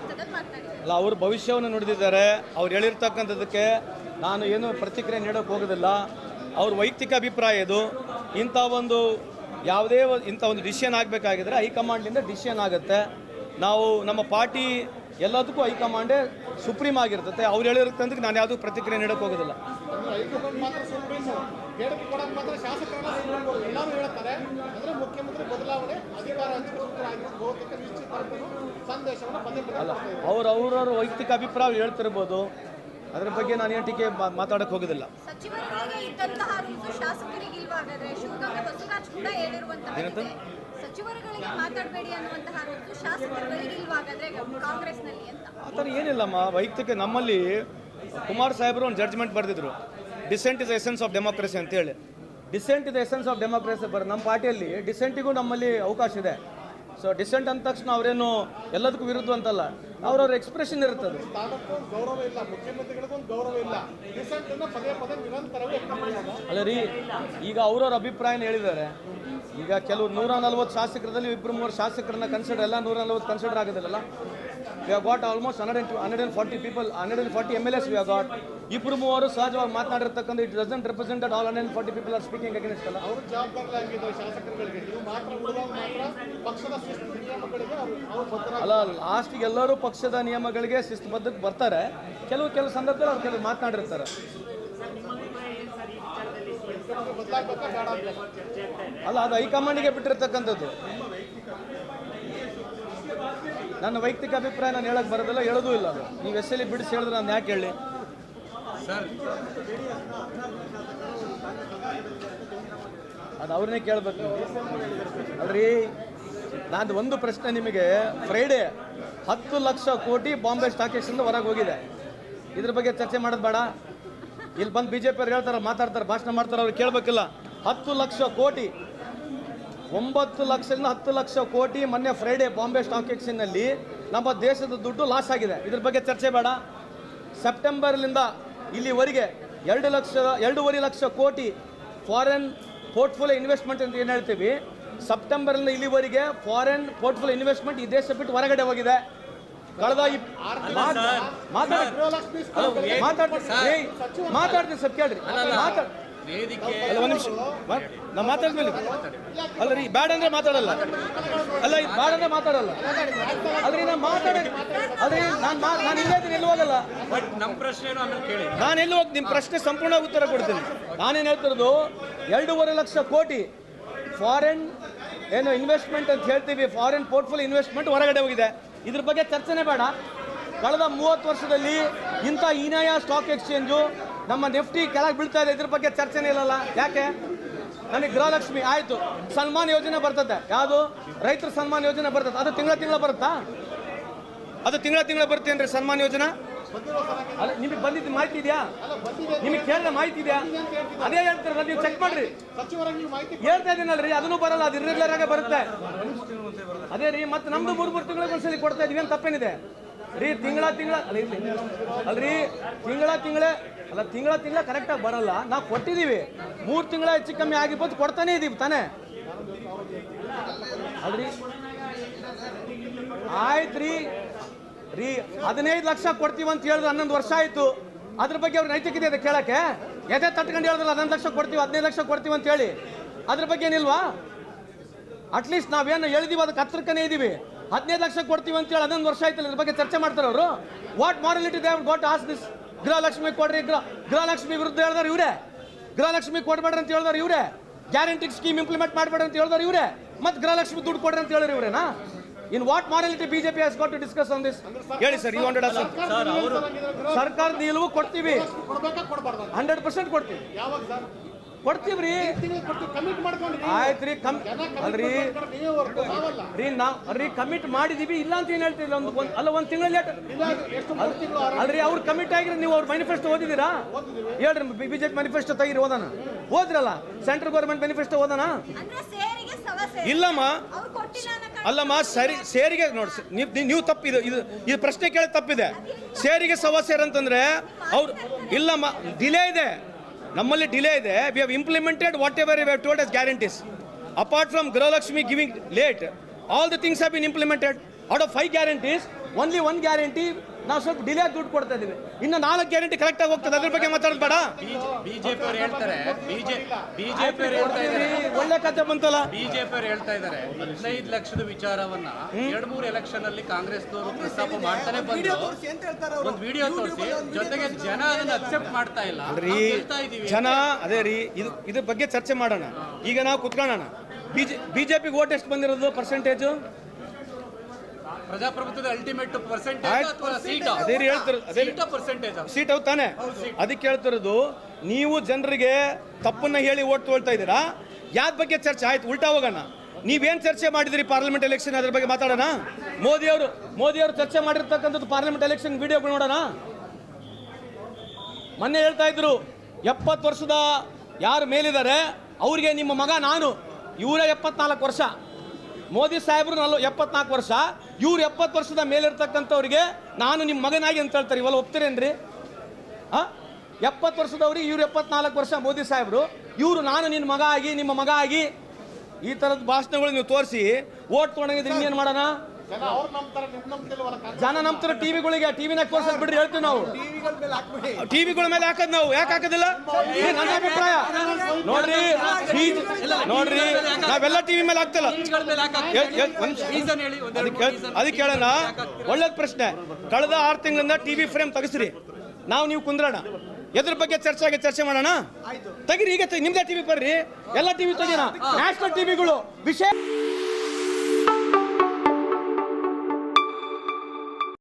ಹಂತದಲ್ಲಿ ಮಾತನಾಡಿದ್ದಾರೆ. ಅಲ್ಲ, ಅವರು ಭವಿಷ್ಯವನ್ನು ನುಡಿದಿದ್ದಾರೆ. ಅವ್ರು ಹೇಳಿರ್ತಕ್ಕಂಥದ್ದಕ್ಕೆ ನಾನು ಏನು ಪ್ರತಿಕ್ರಿಯೆ ನೀಡೋಕೆ ಹೋಗೋದಿಲ್ಲ. ಅವ್ರ ವೈಯಕ್ತಿಕ ಅಭಿಪ್ರಾಯ ಇದು. ಇಂಥ ಒಂದು ಡಿಸಿಷನ್ ಆಗಬೇಕಾಗಿದ್ರೆ ಹೈಕಮಾಂಡಿಂದ ಡಿಸಿಷನ್ ಆಗುತ್ತೆ. ನಾವು ನಮ್ಮ ಪಾರ್ಟಿ ಎಲ್ಲದಕ್ಕೂ ಹೈಕಮಾಂಡೇ ಸುಪ್ರೀಂ ಆಗಿರ್ತದೆ. ಅವ್ರು ಹೇಳಿರ್ತಂದಕ್ಕೆ ನಾನು ಯಾವುದೂ ಪ್ರತಿಕ್ರಿಯೆ ನೀಡೋಕೆ ಹೋಗೋದಿಲ್ಲ. ಅಲ್ಲ, ಅವ್ರವ್ರ ವೈಯಕ್ತಿಕ ಅಭಿಪ್ರಾಯ ಹೇಳ್ತಿರ್ಬೋದು. ಅದ್ರ ಬಗ್ಗೆ ನಾನು ಏನು ಟೀಕೆ ಮಾತಾಡಕ್ಕೆ ಹೋಗೋದಿಲ್ಲ. ಸಚಿವರುಗಳಿಗೆ ಮಾತಾಡಬೇಡಿ ಅನ್ನುವಂತಹ ಶಾಸಕರುಗಳಿಗೆ ಇಲ್ವಾಗಾದ್ರೆ ಕಾಂಗ್ರೆಸ್ನಲ್ಲಿ ಅಂತ ಆ ಥರ ಏನಿಲ್ಲಮ್ಮ. ವೈಯಕ್ತಿಕ ನಮ್ಮಲ್ಲಿ ಕುಮಾರ್ ಸಾಹೇಬರು ಒಂದು ಜಡ್ಜ್ಮೆಂಟ್ ಬರೆದಿದ್ರು, dissent is the essence of democracy ಅಂತೇಳಿ. Dissent is the essence of democracy ನಮ್ಮ ಪಾರ್ಟಿಯಲ್ಲಿ ಡಿಸೆಂಟಿಗೂ ನಮ್ಮಲ್ಲಿ ಅವಕಾಶ ಇದೆ. ಸೊ ಡಿಸೆಂಟ್ ಅಂದ ತಕ್ಷಣ ಅವರೇನು ಎಲ್ಲದಕ್ಕೂ ವಿರುದ್ಧ ಅಂತಲ್ಲ, ಅವ್ರವ್ರ ಎಕ್ಸ್ಪ್ರೆಷನ್ ಇರ್ತದೆ. ಅಲ್ಲ ರೀ, ಈಗ ಅವ್ರವ್ರ ಅಭಿಪ್ರಾಯನ ಹೇಳಿದ್ದಾರೆ. ಈಗ ಕೆಲವು 140 ಶಾಸಕರಲ್ಲಿ 2-3 ಶಾಸಕರನ್ನ ಕನ್ಸಿಡರ್, ಎಲ್ಲ 140 ಕನ್ಸಿಡರ್ ಆಗೋದಿಲ್ಲ. We have got almost 140 people, 140 MLAs we have got. 2-3 ಸಹಜವಾಗಿ ಮಾತನಾಡಿರ್ತಕ್ಕಂಥ it doesn't represent that all 140 people are speaking against ಅಲ್ಲ. ಅವರು ಜವಾಬ್ದಾರಿಯಾಗಿದ್ದಾರೆ ಶಾಸಕರುಗಳಿಗೆ. ನೀವು ಮಾತ್ರ ಪಕ್ಷದ ಶಿಸ್ತು ನಿಯಮಗಳಿಗೆ ಅಲ್ಲ, ಲಾಸ್ಟಿಗೆ ಎಲ್ಲರೂ ಪಕ್ಷದ ನಿಯಮಗಳಿಗೆ ಶಿಸ್ತುಬದ್ಧಕ್ಕೆ ಬರ್ತಾರೆ. ಕೆಲವು ಸಂದರ್ಭದಲ್ಲಿ ಅವ್ರು ಕೆಲವು ಮಾತನಾಡಿರ್ತಾರೆ. ಅಲ್ಲ, ಅದು ಹೈಕಮಾಂಡಿಗೆ ಬಿಟ್ಟಿರ್ತಕ್ಕಂಥದ್ದು. ನನ್ನ ವೈಯಕ್ತಿಕ ಅಭಿಪ್ರಾಯ ನಾನು ಹೇಳಕ್ ಬರೋದಿಲ್ಲ, ಹೇಳೋದೂ ಇಲ್ಲ. ಅದು ನೀವು ಎಸ್ಸಲ್ಲಿ ಬಿಡಿಸಿ ಹೇಳಿದ್ರೆ ನಾನು ಯಾಕೆ ಹೇಳಿ ಸರ್? ಅದು ಅವ್ರನ್ನೇ ಕೇಳಬೇಕು ಅಲ್ರಿ. ನಾನು ಒಂದು ಪ್ರಶ್ನೆ ನಿಮಗೆ, ಫ್ರೈಡೇ 10 ಲಕ್ಷ ಕೋಟಿ ಬಾಂಬೆ ಸ್ಟಾಕ್ ಎಕ್ಸ್ಚೇಂಜ್ ಹೊರಗೆ ಹೋಗಿದೆ. ಇದ್ರ ಬಗ್ಗೆ ಚರ್ಚೆ ಮಾಡೋದು ಬೇಡ. ಇಲ್ಲಿ ಬಂದು BJP ಅವ್ರು ಹೇಳ್ತಾರೆ, ಮಾತಾಡ್ತಾರೆ, ಭಾಷಣ ಮಾಡ್ತಾರೆ, ಅವ್ರು ಕೇಳಬೇಕಿಲ್ಲ. 10 ಲಕ್ಷ ಕೋಟಿ, 9 ಲಕ್ಷದಿಂದ 10 ಲಕ್ಷ ಕೋಟಿ ಮೊನ್ನೆ ಫ್ರೈಡೇ ಬಾಂಬೆ ಸ್ಟಾಕ್ ಎಕ್ಸ್ಚೇಂಜ್ನಲ್ಲಿ ನಮ್ಮ ದೇಶದ ದುಡ್ಡು ಲಾಸ್ ಆಗಿದೆ. ಇದ್ರ ಬಗ್ಗೆ ಚರ್ಚೆ ಬೇಡ. ಸೆಪ್ಟೆಂಬರ್ಲಿಂದ ಇಲ್ಲಿವರೆಗೆ 2.5 ಲಕ್ಷ ಕೋಟಿ ಫಾರಿನ್ ಪೋರ್ಟ್ಫೋಲಿಯೋ ಇನ್ವೆಸ್ಟ್ಮೆಂಟ್ ಅಂತ ಏನು ಹೇಳ್ತೀವಿ, ಸೆಪ್ಟೆಂಬರ್ನಿಂದ ಇಲ್ಲಿವರೆಗೆ ಫಾರಿನ್ ಪೋರ್ಟ್ಫೋಲಿಯೋ ಇನ್ವೆಸ್ಟ್ಮೆಂಟ್ ಈ ದೇಶ ಬಿಟ್ಟು ಹೊರಗಡೆ ಹೋಗಿದೆ. ಕಳೆದ ಮಾತಾಡ್ತೀನಿ ಸರ್, ಕೇಳ್ರಿ. ಒಂದು ನಿಮಿಷ ನಾ ಮಾತಾಡ್ಮೇಲೆ ಅಲ್ಲ ರೀ, ಬ್ಯಾಡ ಅಂದ್ರೆ ಮಾತಾಡಲ್ಲ. ಅಲ್ಲ, ಬ್ಯಾಡ ಅಂದ್ರೆ ಮಾತಾಡಲ್ಲ. ಅದ್ರಿ ನಾ ಅದ್ರಿ ನಾನು ಇಲ್ಲೇ ಎಲ್ಲಿ ಹೋಗಲ್ಲ. ನಾನು ಎಲ್ಲಿ ಹೋಗಿ ನಿಮ್ಮ ಪ್ರಶ್ನೆ ಸಂಪೂರ್ಣ ಉತ್ತರ ಕೊಡ್ತೀನಿ. ನಾನೇನು ಹೇಳ್ತಿರೋದು, 2.5 ಲಕ್ಷ ಕೋಟಿ ಫಾರಿನ್ ಏನು ಇನ್ವೆಸ್ಟ್ಮೆಂಟ್ ಅಂತ ಹೇಳ್ತೀವಿ, ಫಾರಿನ್ ಪೋರ್ಟ್ಫೋಲಿಯೋ ಇನ್ವೆಸ್ಟ್ಮೆಂಟ್ ಹೊರಗಡೆ ಹೋಗಿದೆ. ಇದ್ರ ಬಗ್ಗೆ ಚರ್ಚೆನೇ ಬೇಡ. ಕಳೆದ 30 ವರ್ಷದಲ್ಲಿ ಇಂಥ ಹೀನಾಯ ಸ್ಟಾಕ್ ಎಕ್ಸ್ಚೇಂಜು ನಮ್ಮ ನಿಫ್ಟಿ ಕೆಳಗೆ ಬೀಳ್ತಾ ಇದೆ. ಇದ್ರ ಬಗ್ಗೆ ಚರ್ಚೆನೇ ಇಲ್ಲಲ್ಲ. ಯಾಕೆ? ನನಗೆ ಗೃಹಲಕ್ಷ್ಮಿ ಆಯಿತು, ಸನ್ಮಾನ್ ಯೋಜನೆ ಬರ್ತದೆ. ಯಾವುದು? ರೈತರ ಸನ್ಮಾನ್ ಯೋಜನೆ ಬರ್ತದೆ. ಅದು ತಿಂಗಳ ಬರುತ್ತಾ? ಅದು ತಿಂಗಳ ಬರ್ತೇನ್ರಿ ಸನ್ಮಾನ್ ಯೋಜನಾ? ಅಲ್ಲ, ನಿಮಗೆ ಬಂದಿದ್ದು ಮಾಹಿತಿ ಇದೆಯಾ? ನಿಮಗೆ ಕೇಳಿದ ಮಾಹಿತಿ ಇದೆಯಾ? ಅದೇ ಹೇಳ್ತಾರಲ್ಲ, ನೀವು ಚೆಕ್ ಮಾಡ್ರಿ. ಹೇಳ್ತಾ ಇದ್ದೀನಲ್ರಿ, ಅದನ್ನು ಬರಲ್ಲ, ಅದು ಇರ್ರೆಗ್ಯುಲರ್ ಆಗಿ ಬರುತ್ತೆ. ಅದೇ ರೀ, ಮತ್ತೆ ನಮ್ದು 3 ತಿಂಗಳಿಗೆ ಒಂದ್ಸಲಿ ಕೊಡ್ತಾ ಇದೀವಿ. ಏನು ತಪ್ಪೇನಿದೆ ರೀ? ತಿಂಗಳ ಅಲ್ರಿ, ತಿಂಗಳ ಕರೆಕ್ಟಾಗಿ ಬರಲ್ಲ. ನಾವು ಕೊಟ್ಟಿದ್ದೀವಿ, 3 ತಿಂಗಳ ಹೆಚ್ಚು ಕಮ್ಮಿ ಆಗಿರ್ಬೋದು, ಕೊಡ್ತಾನೆ ಇದೀವಿ ತಾನೇ. ಅಲ್ರಿ, ಆಯ್ತು ರೀ 15 ಲಕ್ಷ ಕೊಡ್ತೀವಿ ಅಂತ ಹೇಳಿದ್ರೆ 11 ವರ್ಷ ಆಯ್ತು. ಅದ್ರ ಬಗ್ಗೆ ಅವ್ರ ನೈತಿಕತೆ ಇದೆ ಕೇಳಕ್ಕೆ? ಎದೆ ತಟ್ಕೊಂಡು ಹೇಳಿದ್ರಲ್ಲ 11 ಲಕ್ಷ ಕೊಡ್ತೀವಿ, 15 ಲಕ್ಷ ಕೊಡ್ತೀವಿ ಅಂತ ಹೇಳಿ. ಅದ್ರ ಬಗ್ಗೆ ಏನಿಲ್ವಾ? ಅಟ್ಲೀಸ್ಟ್ ನಾವೇನು ಹೇಳಿದೀವಿ ಅದಕ್ಕೆ ಹತ್ರಕ್ಕನೇ ಇದೀವಿ. 15 ಲಕ್ಷ ಕೊಡ್ತೀವಿ ಅಂತ ಹೇಳಿ 11 ವರ್ಷ ಆಯ್ತಲ್ಲ. ಇದ್ರ ಬಗ್ಗೆ ಚರ್ಚೆ ಮಾಡ್ತಾರೆ ಅವರು. What morality they have got as this? Gruha Lakshmi ಕೊಡ್ರಿ, ಗೃಹಲಕ್ಷ್ಮಿ ವಿರುದ್ಧ ಹೇಳಿದವ್ರು ಇವರೇ. ಗೃಹಲಕ್ಷ್ಮಿ ಕೊಡ್ಬೇಡ್ರಿ ಅಂತ ಹೇಳಿದವ್ರು ಇವರೇ. ಗ್ಯಾರಂಟಿ ಸ್ಕೀಮ್ ಇಂಪ್ಲಿಮೆಂಟ್ ಮಾಡಬೇಡ್ರಿ ಅಂತ ಹೇಳಿದವ್ರು ಇವರೇ. ಮತ್ತೆ ಗೃಹಲಕ್ಷ್ಮಿ ದುಡ್ಡು ಕೊಡ್ರಿ ಅಂತ ಹೇಳಿದ್ರು ಇವರೇನಾ? In what morality BJP has got to discuss on this? ಹೇಳಿ sir, you wanted us to. ಸರ್ಕಾರ ನಿಲುವು ಕೊಡ್ತೀವಿ, 100% ಕೊಡ್ತೀವಿ. ಕೊಡ್ತೀವಿ ರೀ. ಆಯ್ತು ರೀ, ಅಲ್ರಿ ರೀ ಕಮಿಟ್ ಮಾಡಿದೀವಿ. ಇಲ್ಲ ಅಂತ ಏನು ಹೇಳ್ತೀವಿ? ಒಂದು ತಿಂಗಳ ಲೇಟ್ ಅಲ್ರಿ. ಅವ್ರು ಕಮಿಟ್ ಆಗಿರಿ. ನೀವು ಅವ್ರ ಮ್ಯಾನಿಫೆಸ್ಟೋ ಓದಿದ್ದೀರಾ? ಹೇಳ್ರಿ, BJP ಮ್ಯಾನಿಫೆಸ್ಟೋ ತೆಗೀರಿ, ಓದೋಣ. ಓದ್ರಲ್ಲ, ಸೆಂಟ್ರಲ್ ಗೌರ್ಮೆಂಟ್ ಮ್ಯಾನಿಫೆಸ್ಟೋ ಓದೋಣ. ಇಲ್ಲಮ್ಮ, ಅಲ್ಲಮ್ಮ, ಸೇರಿಗೆ ನೋಡಿ, ನೀವು ತಪ್ಪಿದೆ. ಇದು ಪ್ರಶ್ನೆ ಕೇಳಿ ತಪ್ಪಿದೆ. ಸೇರಿಗೆ ಸವಾಸೇರ್ ಅಂತಂದ್ರೆ ಅವ್ರು ಇಲ್ಲಮ್ಮ, ಡಿಲೇ ಇದೆ. ನಮ್ಮಲ್ಲಿ ಡಿಲೇ ಇದೆ. We have implemented what ever we have told as guarantees. Apart from Gruhalakshmi giving late, all the things have been implemented. Out of 5 guarantees, only 1 guarantee ನಾವು ಸ್ವಲ್ಪ ಡಿಲೇ ದುಡ್ಡು ಕೊಡ್ತಾ ಇದೀವಿ, ಇನ್ನು 4 ಗ್ಯಾರಂಟಿ ಕರೆಕ್ಟ್ ಆಗಿ ಹೋಗ್ತದೆ, ಅದ್ರ ಬಗ್ಗೆ ಮಾತಾಡೋದು ಬೇಡ. ಬಿಜೆಪಿ ಅವರು ಹೇಳ್ತಾರೆ, ಬಿಜೆಪಿ ಅವರು ಹೇಳ್ತಾ ಇದ್ದಾರೆ, ಒಳ್ಳೆ ಕಥೆ ಬಂತಲ್ಲ. ಬಿಜೆಪಿ ಅವರು ಹೇಳ್ತಾ ಇದ್ದಾರೆ 15 ಲಕ್ಷದ ವಿಚಾರವನ್ನ 2-3 ಎಲೆಕ್ಷನ್ ಅಲ್ಲಿ ಕಾಂಗ್ರೆಸ್ನವರು ಪ್ರಸ್ತಾಪ ಮಾಡ್ತಾನೆ ಬಂದು ಒಂದು ವಿಡಿಯೋ ತೋರಿಸಿ, ಜೊತೆಗೆ ಜನ ಅದನ್ನ ಅಕ್ಸೆಪ್ಟ್ ಮಾಡ್ತಾ ಇಲ್ಲ. ಅಲ್ರಿ ಜನ ಅದೇ ರೀ, ಇದ್ರ ಬಗ್ಗೆ ಚರ್ಚೆ ಮಾಡೋಣ. ಈಗ ನಾವು ಕುತ್ಕೊಳ್ಳೋಣ. ಬಿಜೆಪಿಗೆ ಓಟ್ ಎಷ್ಟು ಬಂದಿರೋದು ಪರ್ಸೆಂಟೇಜು? ಪ್ರಜಾಪ್ರಭುತ್ವದ ಅಲ್ಟಿಮೇಟ್ ಪರ್ಸೆಂಟೇಜ್ ಅಥವಾ ಸೀಟ್? ಅದೇ ರೀ ಹೇಳ್ತಿರೋದು, ಪರ್ಸೆಂಟೇಜ್ ಸೀಟ್ ಹೌದು ತಾನೆ. ಅದಕ್ಕೆ ಹೇಳ್ತಿರೋದು, ನೀವು ಜನರಿಗೆ ತಪ್ಪನ್ನ ಹೇಳಿ ಓಟ್ ತೊಗೊಳ್ತಾ ಇದ್ದೀರಾ. ಯಾವ್ದ ಬಗ್ಗೆ ಚರ್ಚೆ ಆಯ್ತು? ಉಲ್ಟಾ ಹೋಗೋಣ. ನೀವೇನು ಚರ್ಚೆ ಮಾಡಿದಿರಿ ಪಾರ್ಲಿಮೆಂಟ್ ಎಲೆಕ್ಷನ್, ಅದ್ರ ಬಗ್ಗೆ ಮಾತಾಡೋಣ. ಮೋದಿಯವರು ಚರ್ಚೆ ಮಾಡಿರ್ತಕ್ಕಂಥದ್ದು ಪಾರ್ಲಿಮೆಂಟ್ ಎಲೆಕ್ಷನ್ ವಿಡಿಯೋಗಳು ನೋಡೋಣ. ಮೊನ್ನೆ ಹೇಳ್ತಾ ಇದ್ರು 70 ವರ್ಷದ ಯಾರು ಮೇಲಿದ್ದಾರೆ ಅವ್ರಿಗೆ ನಿಮ್ಮ ಮಗ ನಾನು, ಇವರೇ 74 ವರ್ಷ. ಮೋದಿ ಸಾಹೇಬರು 74 ವರ್ಷ, ಇವ್ರು 70 ವರ್ಷದ ಮೇಲಿರ್ತಕ್ಕಂಥವ್ರಿಗೆ ನಾನು ನಿಮ್ಮ ಮಗನಾಗಿ ಅಂತ ಹೇಳ್ತಾರೆ. ಇವೆಲ್ಲ ಒಪ್ತೀರೇನ್ರಿ? 70 ವರ್ಷದವ್ರಿಗೆ ಇವ್ರು 74 ವರ್ಷ ಮೋದಿ ಸಾಹೇಬರು, ಇವರು ನಾನು ನಿನ್ನ ಮಗ ಆಗಿ ನಿಮ್ಮ ಮಗ ಆಗಿ ಈ ಥರದ ಭಾಷಣಗಳು ನೀವು ತೋರಿಸಿ ಓಟ್ ತೊಗೊಂಡಿದ್ರೆ ಇನ್ನೇನು ಮಾಡೋಣ? ಜನ ಅವ್ರು ನಂಬ್ತಾರೆ, ನಿಮ್ ನಂಬ್ತಿಲ್ವಲ್ಲ? ಜನ ನಂಬ್ತಾರೆ ಟಿವಿಗಳಿಗೆ, ಟಿವಿನಾಗ ತೋರ್ಸೋದು ಬಿಡ್ರಿ ಹೇಳ್ತೀವಿ ನಾವು. ಟಿವಿಗಳ ಮೇಲೆ ಹಾಕೋದು ನಾವು, ಯಾಕೆ ಹಾಕೋದಿಲ್ಲ? ನನ್ನ ಅಭಿಪ್ರಾಯ ನೋಡ್ರಿ ನಾವೆಲ್ಲ ಟಿವಿ ಮೇಲೆ ಹಾಕ್ತಲ್ಲ. ಅದಕ್ಕೆ ಹೇಳೋಣ, ಒಳ್ಳೇದ್ ಪ್ರಶ್ನೆ. ಕಳೆದ 6 ತಿಂಗಳಿಂದ ಟಿವಿ ಫ್ರೇಮ್ ತೆಗಿಸ್ರಿ, ನೀವು ಕುಂದ್ರೋಣ, ಎದ್ರ ಬಗ್ಗೆ ಚರ್ಚೆ ಮಾಡೋಣ. ತೆಗಿರಿ, ಈಗ ನಿಮ್ದೇ ಟಿವಿ ಬರ್ರಿ, ಎಲ್ಲ ಟಿವಿ ತೆಗಿನ, ನ್ಯಾಷನಲ್ ಟಿವಿಗಳು ವಿಷಯ